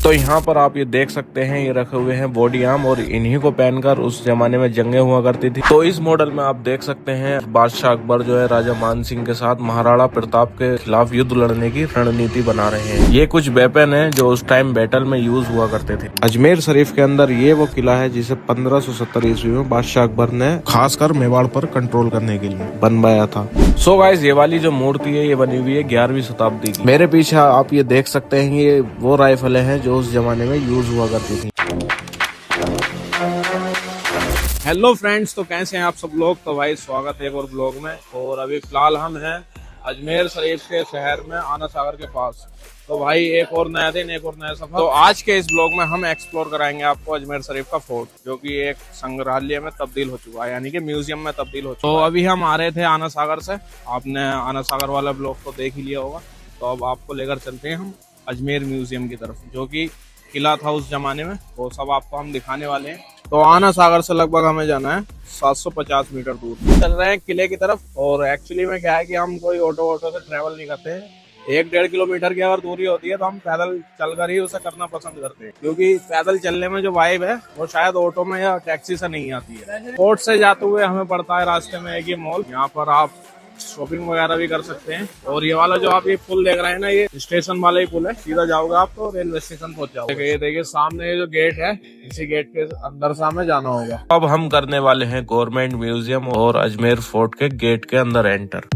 तो यहाँ पर आप ये देख सकते हैं, ये रखे हुए हैं बॉडी आर्म और इन्हीं को पहनकर उस जमाने में जंगें हुआ करती थी। तो इस मॉडल में आप देख सकते हैं बादशाह अकबर जो है राजा मान सिंह के साथ महाराणा प्रताप के खिलाफ युद्ध लड़ने की रणनीति बना रहे हैं। ये कुछ वेपन है जो उस टाइम बैटल में यूज हुआ करते थे। अजमेर शरीफ के अंदर ये वो किला है जिसे 1570 ईस्वी में बादशाह अकबर ने खासकर मेवाड़ पर कंट्रोल करने के लिए बनवाया था। सो गाइस, ये वाली जो मूर्ति है ये बनी हुई है 11वीं शताब्दी की। मेरे पीछे आप ये देख सकते हैं, ये वो राइफलें हैं जो उस जमाने में यूज हुआ करती थी। हेलो फ्रेंड्स, तो कैसे हैं आप सब लोग। तो भाई स्वागत है एक और ब्लॉग में। और अभी फिलहाल हम हैं अजमेर शरीफ के शहर में आना सागर के पास। तो भाई एक और नया दिन, एक और नया सफर। तो आज के इस ब्लॉग में हम एक्सप्लोर कराएंगे आपको अजमेर शरीफ का फोर्ट, जो कि एक संग्रहालय में तब्दील हो चुका है, यानी कि म्यूजियम में तब्दील हो चुका है। तो अभी हम आ रहे थे आना सागर से। आपने आना सागर वाला ब्लॉग तो देख ही लिया होगा। तो अब आपको लेकर चलते हैं हम अजमेर म्यूजियम की तरफ, जो कि किला था उस जमाने में। वो सब आपको हम दिखाने वाले हैं। तो आना सागर से लगभग हमें जाना है 750 मीटर दूर। चल रहे हैं किले की तरफ। और एक्चुअली में क्या है कि हम कोई ऑटो से ट्रेवल नहीं करते हैं। 1-1.5 किलोमीटर की अगर दूरी होती है तो हम पैदल चलकर ही उसे करना पसंद करते हैं, क्योंकि पैदल चलने में जो वाइब है वो शायद ऑटो में या टैक्सी से नहीं आती है। फोर्ट से जाते हुए हमें पड़ता है रास्ते में एक ये मॉल। यहाँ पर आप शॉपिंग वगैरह भी कर सकते हैं। और ये वाला जो आप ये पुल देख रहे हैं ना, ये स्टेशन वाला ही पुल है। सीधा जाओगे आप तो रेलवे स्टेशन पहुंच जाओगे। ये देखिए सामने ये जो गेट है, इसी गेट के अंदर से हमें जाना होगा। अब हम करने वाले हैं गवर्नमेंट म्यूजियम और अजमेर फोर्ट के गेट के अंदर एंटर।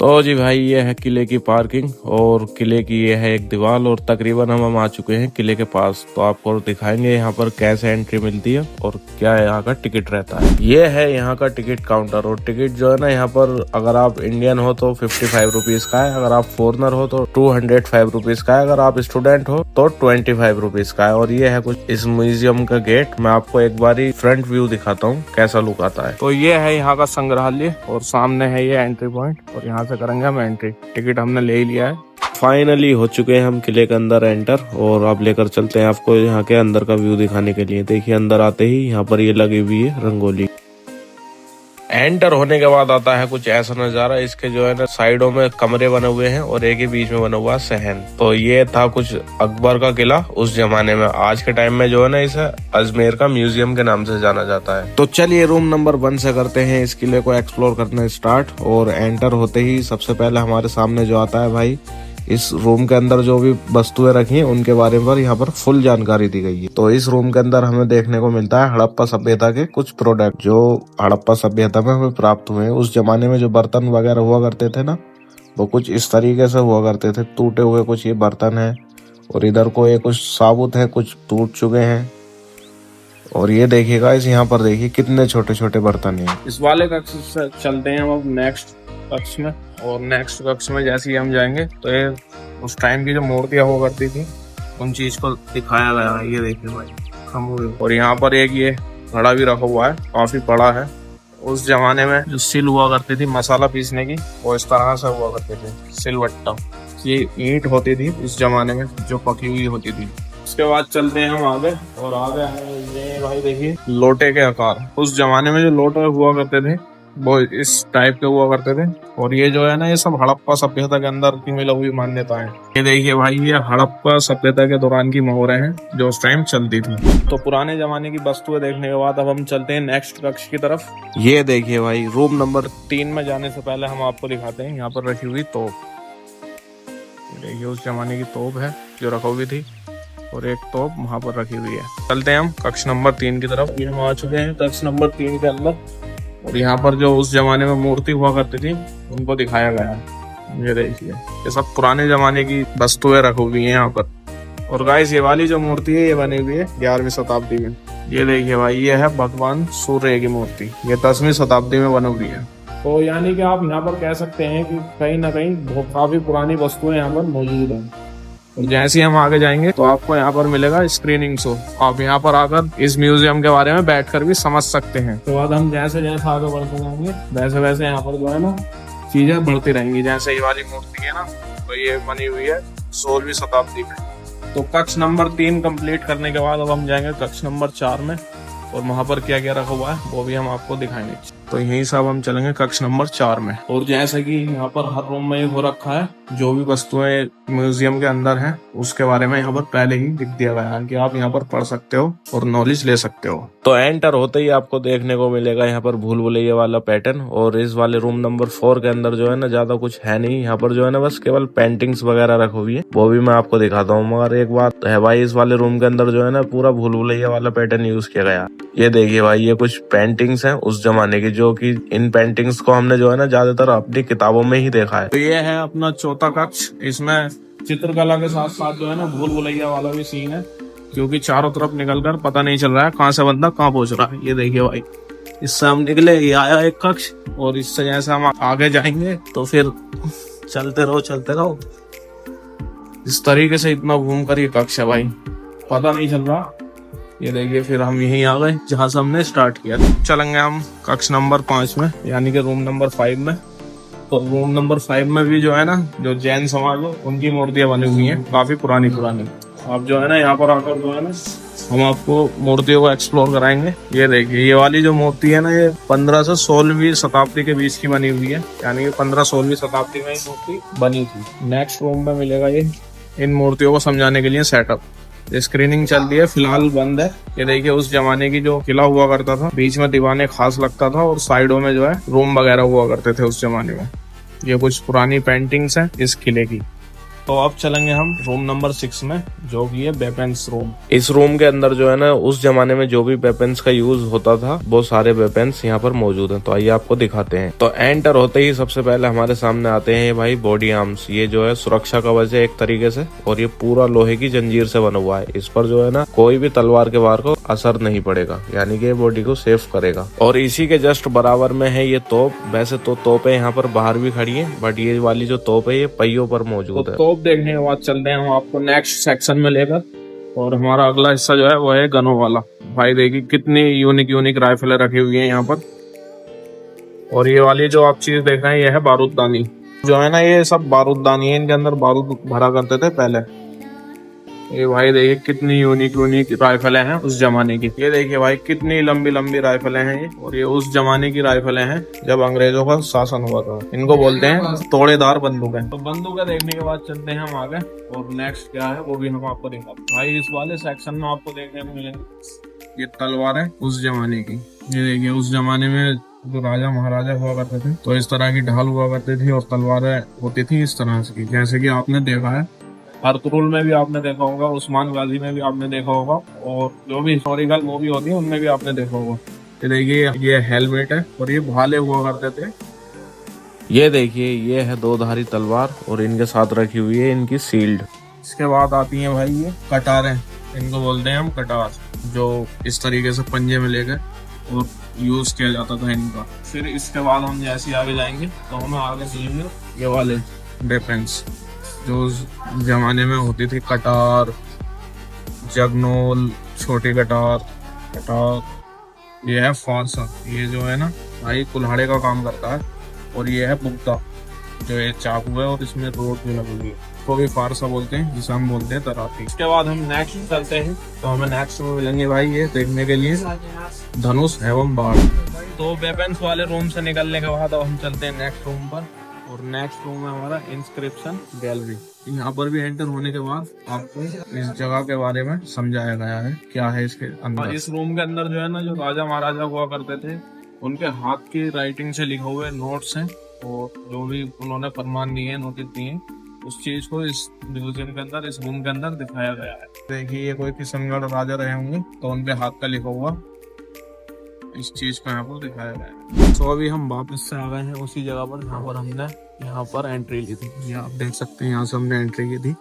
तो जी भाई, ये है किले की पार्किंग और किले की ये है एक दीवार। और तकरीबन हम आ चुके हैं किले के पास। तो आपको दिखाएंगे यहाँ पर कैसे एंट्री मिलती है और क्या यहाँ का टिकट रहता है। ये है यहाँ का टिकट काउंटर। और टिकट जो है ना, यहाँ पर अगर आप इंडियन हो तो 55 रुपीज का है, अगर आप फॉरनर हो तो 205 रुपीज का है, अगर आप स्टूडेंट हो तो 25 रुपीज का है। और ये है कुछ इस म्यूजियम का गेट। मैं आपको एक बारी फ्रंट व्यू दिखाता हूँ कैसा लुक आता है। तो ये है यहाँ का संग्रहालय और सामने है ये एंट्री पॉइंट। और यहाँ से करेंगे हम एंट्री। टिकट हमने ले ही लिया है। फाइनली हो चुके हैं हम किले के अंदर एंटर। और अब लेकर चलते हैं आपको यहाँ के अंदर का व्यू दिखाने के लिए। देखिए अंदर आते ही यहाँ पर ये लगी हुई है रंगोली। एंटर होने के बाद आता है कुछ ऐसा नजारा। इसके जो है ना साइडों में कमरे बने हुए हैं और एक ही बीच में बना हुआ सहन। तो ये था कुछ अकबर का किला उस जमाने में। आज के टाइम में जो है ना इसे अजमेर का म्यूजियम के नाम से जाना जाता है। तो चलिए रूम नंबर 1 से करते हैं इस किले को एक्सप्लोर करना स्टार्ट। और एंटर होते ही सबसे पहले हमारे सामने जो आता है भाई, इस रूम के अंदर जो भी वस्तुएं रखी हैं उनके बारे में यहाँ पर फुल जानकारी दी गई है। तो इस रूम के अंदर हमें देखने को मिलता है हड़प्पा सभ्यता के कुछ प्रोडक्ट जो हड़प्पा सभ्यता में हमें प्राप्त हुए हैं। उस जमाने में जो बर्तन वगैरह हुआ करते थे ना, वो कुछ इस तरीके से हुआ करते थे। टूटे हुए कुछ ये बर्तन है और इधर को ये कुछ साबुत है, कुछ टूट चुके हैं। और ये देखिएगा इस यहाँ पर देखिए कितने छोटे छोटे बर्तन हैं। इस वाले कक्ष से चलते हैं हम अब नेक्स्ट कक्ष में। और नेक्स्ट कक्ष में जैसे ही हम जाएंगे तो ये उस टाइम की जो मूर्तियां हुआ करती थी उन चीज को दिखाया गया है। ये देखिए भाई। और यहाँ पर एक ये घड़ा भी रखा हुआ है, काफी बड़ा है। उस जमाने में जो सिल हुआ करती थी मसाला पीसने की, वो इस तरह से हुआ करते थे, सिलवट्टा। ये ईंट होती थी इस जमाने में जो पकी हुई होती थी। उसके बाद चलते हैं हम आगे। और आगे ये भाई देखिए लोटे के आकार। उस जमाने में जो लोटे हुआ करते थे वो इस टाइप के हुआ करते थे। और ये जो है ना, ये सब हड़प्पा सभ्यता के अंदर की मिली हुई मान्यता है। ये देखिए भाई, ये हड़प्पा सभ्यता के दौरान की मोहरें हैं जो उस टाइम चलती थी। तो पुराने जमाने की वस्तुएं देखने के बाद अब हम चलते हैं नेक्स्ट कक्ष की तरफ। ये देखिए भाई, रूम नंबर 3 में जाने से पहले हम आपको दिखाते हैं यहाँ पर रखी हुई तोप। देखिए उस जमाने की तोप है जो रखी हुई थी और एक तोप वहां पर रखी हुई है। चलते हैं हम कक्ष नंबर 3 की तरफ। ये हम आ चुके हैं कक्ष नंबर 3 के अंदर। और यहाँ पर जो उस जमाने में मूर्ति हुआ करती थी उनको दिखाया गया है। ये देखिए ये सब पुराने जमाने की वस्तुएं रखी हुई हैं यहाँ पर। और गाइस, ये वाली जो मूर्ति है ये बनी हुई है 11वीं शताब्दी में। ये देखिए भाई, ये है भगवान सूर्य की मूर्ति। ये 10वीं शताब्दी में बनी हुई है। तो यानी कि आप यहाँ पर कह सकते हैं कि कहीं ना कहीं काफी पुरानी वस्तुएं यहाँ पर मौजूद हैं। और जैसे ही हम आगे जाएंगे तो आपको यहाँ पर मिलेगा स्क्रीनिंग शो। आप यहाँ पर आकर इस म्यूजियम के बारे में बैठकर भी समझ सकते हैं। तो बाद हम जैसे जैसे आगे बढ़ते जाएंगे वैसे वैसे यहाँ पर जो है ना चीजें बढ़ती रहेंगी। जैसे ये वाली मूर्ति है ना, तो ये बनी हुई है 16वीं शताब्दी में। तो कक्ष नंबर 3 कंप्लीट करने के बाद अब हम जाएंगे कक्ष नंबर 4 में। और वहाँ पर क्या क्या रखा हुआ है वो भी हम आपको दिखाएंगे। तो यही सब हम चलेंगे कक्ष नंबर 4 में। और जैसा कि यहाँ पर हर रूम में हो रखा है, जो भी वस्तुएं म्यूजियम के अंदर हैं उसके बारे में यहाँ पर पहले ही लिख दिया गया है कि आप यहाँ पर पढ़ सकते हो और नॉलेज ले सकते हो। तो एंटर होते ही आपको देखने को मिलेगा यहाँ पर भूल भुलैया वाला पैटर्न। और इस वाले रूम नंबर 4 के अंदर जो है ना ज्यादा कुछ है नहीं, यहाँ पर जो है ना बस केवल पेंटिंग्स वगैरह रखी हुई है, वो भी मैं आपको दिखाता हूँ। मगर एक बात है भाई, इस वाले रूम के अंदर जो है ना पूरा भूल भुलैया वाला पैटर्न यूज किया गया। ये देखिए भाई, ये कुछ पेंटिंग्स हैं उस जमाने की, जो कि इन पेंटिंग्स को हमने जो है ना ज्यादातर अपनी किताबों में ही देखा है। तो ये है अपना चौथा कक्ष। इसमें चित्रकला के साथ साथ जो है ना भूल भुलैया वाला भी सीन है, क्योंकि चारों तरफ निकलकर पता नहीं चल रहा है कहाँ से बंदा कहाँ पहुंच रहा है। ये देखिए भाई, इससे हम निकले, ये आया एक कक्ष, और इससे जैसे हम आगे जाएंगे तो फिर चलते रहो। इस तरीके से इतना घूम कर ये कक्ष है भाई, पता नहीं चल रहा। ये देखिए, फिर हम यहीं आ गए जहां से हमने स्टार्ट किया। चलेंगे हम कक्ष नंबर 5 में, यानी कि रूम नंबर 5 में। तो रूम नंबर 5 में भी जो है ना, जो जैन समाज है उनकी मूर्तियां बनी हुई हैं, काफी पुरानी। आप जो है ना यहाँ पर आकर जो है ना हम आपको मूर्तियों को एक्सप्लोर कराएंगे। ये देखिए, ये वाली जो मूर्ति है ना, ये 15 से 16वीं शताब्दी के बीच की बनी हुई है, यानी कि 15-16वीं शताब्दी में ये मूर्ति बनी थी। नेक्स्ट रूम में मिलेगा ये इन मूर्तियों को समझाने के लिए सेटअप। स्क्रीनिंग चल रही है, फिलहाल बंद है। ये देखिए, उस जमाने की जो किला हुआ करता था, बीच में दीवाने खास लगता था और साइडों में जो है रूम वगैरह हुआ करते थे उस जमाने में। ये कुछ पुरानी पेंटिंग्स हैं इस किले की। तो अब चलेंगे हम रूम नंबर 6 में, जो कि है वेपन्स रूम। इस रूम के अंदर जो है ना उस जमाने में जो भी वेपन्स का यूज होता था वो सारे वेपन्स यहाँ पर मौजूद हैं। तो आइए आपको दिखाते हैं। तो एंटर होते ही सबसे पहले हमारे सामने आते हैं भाई बॉडी आर्म्स। ये जो है सुरक्षा कवच है एक तरीके से, और ये पूरा लोहे की जंजीर से बना हुआ है। इस पर जो है ना कोई भी तलवार के वार को असर नहीं पड़ेगा, यानी कि बॉडी को सेफ करेगा। और इसी के जस्ट बराबर में है ये तोप। वैसे तो तोपें यहाँ पर बाहर भी खड़ी है, बट ये वाली जो तोप है ये पहियों पर मौजूद है। देखने के बाद चलते हैं हम आपको नेक्स्ट सेक्शन में लेकर, और हमारा अगला हिस्सा जो है वो है गनों वाला। भाई देखिए, कितनी यूनिक राइफलें रखी हुई हैं यहाँ पर। और ये वाली जो आप चीज देख रहे हैं ये है बारूददानी। जो है ना ये सब बारूददानी है, इनके अंदर बारूद भरा करते थे पहले। ये भाई देखिए कितनी यूनिक राइफलें हैं उस जमाने की। ये देखिए भाई कितनी लंबी राइफलें हैं ये, और ये उस जमाने की राइफलें हैं जब अंग्रेजों का शासन हुआ था। इनको बोलते हैं तोड़ेदार बंदूकें। तो बंदूकें देखने के बाद चलते हैं हम आगे, और नेक्स्ट क्या है वो भी हम आपको दिखाते हैं। भाई इस वाले सेक्शन में आपको देखने को मिलेंगे ये तलवार है उस जमाने की। ये देखिए, उस जमाने में जो राजा महाराजा हुआ करते थे तो इस तरह की ढाल हुआ करती थी, और तलवारें होती थी इस तरह की, जैसे कि आपने देखा है अर्तुगरुल में भी आपने देखा होगा, उस्मान गाजी में भी आपने देखा होगा, और जो भी हिस्टोरिकल मूवी होती है उनमें भी आपने देखा होगा। ये देखिए, ये हेलमेट है, और ये भाले हुआ करते थे। ये देखिए, ये है 2-धारी तलवार, और इनके साथ रखी हुई है इनकी शील्ड। इसके बाद आती है भाई ये कटारें, इनको बोलते हैं हम कटार, जो इस तरीके से पंजे में लेकर और यूज किया जाता था इनका। फिर इसके बाद हम जैसे आगे जाएंगे तो हमें आगे मिलेंगे ये वाले वेपन्स, जो उस जमाने में होती थी। कटार, जगनोल, छोटी कटार। ये है फारसा, ये जो है ना भाई कुल्हाड़े का काम करता है। और ये है बुक्ता, जो ये चाकू है और इसमें रोड भी लगी हुई है, तो भी फारसा बोलते हैं, जिसे हम बोलते हैं तराती। इसके बाद हम नेक्स्ट चलते हैं, तो हमें नेक्स्ट में मिलेंगे भाई ये देखने के लिए धनुष एवं बाण। तो वेपन्स वाले रूम से निकलने के बाद अब हम चलते हैं नेक्स्ट रूम पर, और नेक्स्ट रूम है हमारा इंस्क्रिप्शन गैलरी। यहाँ पर भी एंटर होने के बाद आपको इस जगह के बारे में समझाया गया है क्या है इसके अंदर। इस रूम के अंदर जो है ना, जो राजा महाराजा हुआ करते थे उनके हाथ की राइटिंग से लिखे हुए नोट्स हैं, और जो भी उन्होंने फरमान दिए, नोटिस दिए, उस चीज को इस म्यूजियम के अंदर, इस रूम के अंदर दिखाया गया है। देखिए, ये कोई किशनगढ़ राजा रहे होंगे तो उनके हाथ का लिखा हुआ इस चीज को यहाँ पर दिखाया गया है। तो अभी हम वापस से आ गए हैं उसी जगह पर जहाँ पर हमने यहाँ पर एंट्री ली थी। ये आप देख सकते हैं, यहाँ से हमने एंट्री की थी,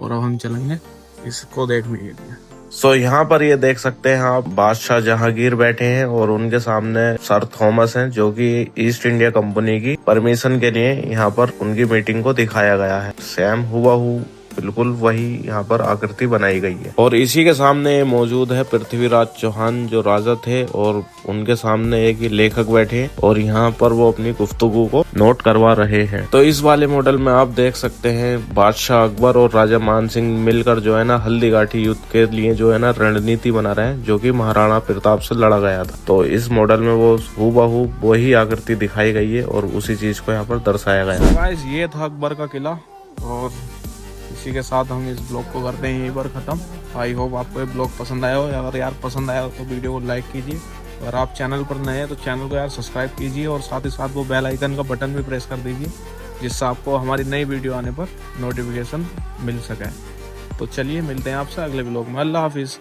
और अब हम चलेंगे इसको देखने के लिए। सो यहाँ पर ये देख सकते हैं आप, बादशाह जहांगीर बैठे हैं, और उनके सामने सर थॉमस हैं, जो कि ईस्ट इंडिया कंपनी की परमिशन के लिए यहाँ पर उनकी मीटिंग को दिखाया गया है। सेम हुबहू बिल्कुल वही यहाँ पर आकृति बनाई गई है। और इसी के सामने मौजूद है पृथ्वीराज चौहान जो राजा थे, और उनके सामने एक लेखक बैठे और यहाँ पर वो अपनी गुफ्तगू को नोट करवा रहे हैं। तो इस वाले मॉडल में आप देख सकते हैं बादशाह अकबर और राजा मान सिंह मिलकर जो है ना हल्दीघाटी युद्ध के लिए जो है ना रणनीति बना रहे हैं, जो कि महाराणा प्रताप से लड़ा गया था। तो इस मॉडल में वो हूबहू वही आकृति दिखाई गई है और उसी चीज को यहाँ पर दर्शाया गया है। गाइस ये था अकबर का किला, और इसी के साथ हम इस ब्लॉग को करते हैं यहीं पर खत्म। आई होप आपको ये ब्लॉग पसंद आया हो। अगर यार पसंद आया हो तो वीडियो को लाइक कीजिए। अगर आप चैनल पर नए हैं तो चैनल को यार सब्सक्राइब कीजिए, और साथ ही साथ वो बेल आइकन का बटन भी प्रेस कर दीजिए, जिससे आपको हमारी नई वीडियो आने पर नोटिफिकेशन मिल सके। तो चलिए मिलते हैं आपसे अगले ब्लॉग में। अल्लाह हाफिज़।